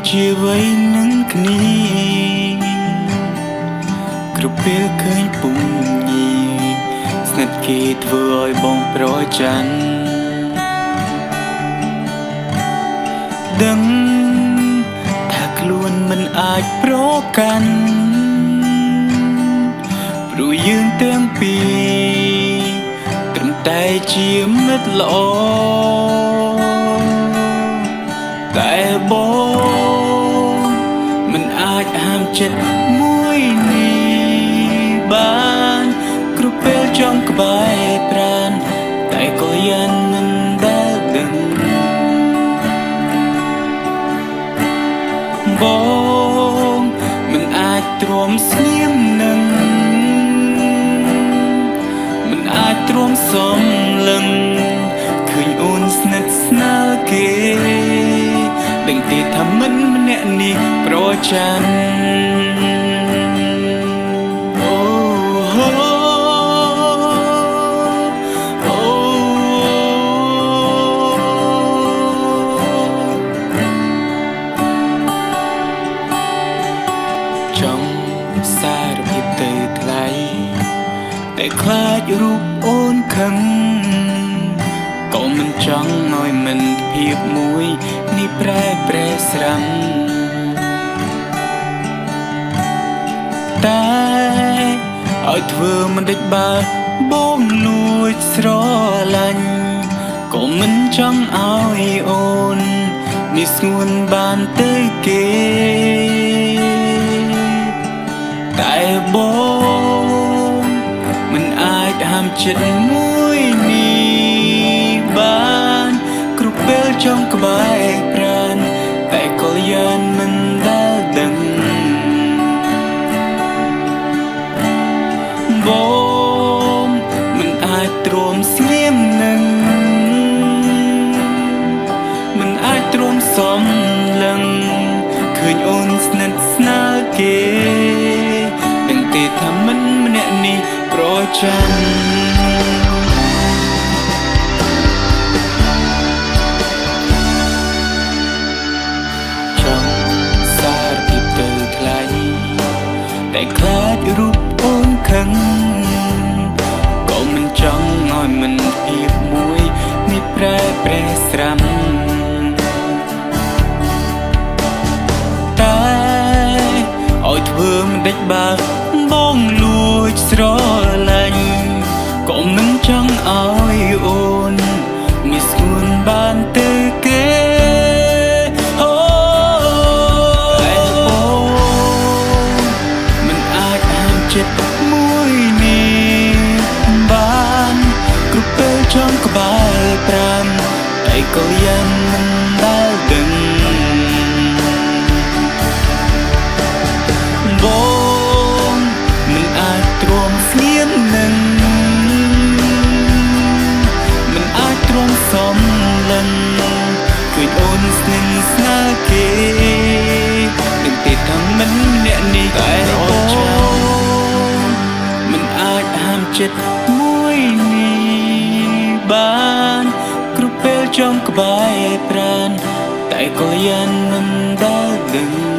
ជាអ្វីនឹងគ្នាគ្រប់ពេលឃើញពុំញីស្និទ្ធគេធ្វើឲ្យបងប្រច័ណ្ឌដឹងថាខ្លួនមិនអាចប្រកាន់ព្រោះយើងទាំងពីរត្រឹមតែជាមិត្តល្អតែបងមិនអាចហាមចិត្តមួយនេះបានគ្រប់ពេលចង់ក្បែរប្រាណតែក៏យ៉ាងមិនដែលដឹងបងមិនអាចទ្រាំស្ងៀមនឹងមិនអាចទ្រាំសំលឹងឃើញអូនស្និទ្ធស្នាលគេដឹងទេថាមិនម្នាក់នេះប្រច័ណ្ឌអូហូអូចង់សារភាពទៅថ្លៃតែខ្លាចរូបអូនខឹងក៏មិនចង់ឲ្យមិនភាពមួយនេះប្រែស្រាំតែឲ្យធ្វើមិនដេចបើបងលួចស្រឡាញ់ក៏មិនចង់ឲ្យអូននេះស្ងួនបានទៅគេតែបងមិនអាចហាមចិត្តមួយនេះបានគ្រប់ពេលចង់ក្បែរប្រាណតែក៏យ៉ាងមិនដែលដឹងបងមិនអាចទ្រាំស្ងៀមនឹងមិនអាចទ្រាំសំលឹងឃើញអូនស្និទ្ធស្នាលគេដឹងទេថាមិនម្នាក់នេះប្រច័ណ្ឌតែខ្លាចរូបអូនខឹងក៏មិនចង់ឲ្យមិនភាពមួយនេះប្រែស្រាំតែឲ្យធ្វើមិនដេចបើបងលួចស្រឡាញ់ក៏មិនចង់ឲ្យអូនមានស្ងួនបានទៅគេចិត្តមួយនេះបានគ្រប់ពេលចង់ក្បែរប្រាណតែក៏យ៉ាងមិនដែលដឹងបងមិនអាចទ្រាំស្ងៀមនឹងមិនអាចទ្រាំសំលឹងឃើញអូនស្និទ្ធស្នាលគេដឹងទេថាមិនម្នាក់នេះតែបងចិត្តមួយនេះបានគ្រប់ពេលចង់ក្បែរប្រាណតែក៏យ៉ាងមិនដែលដឹង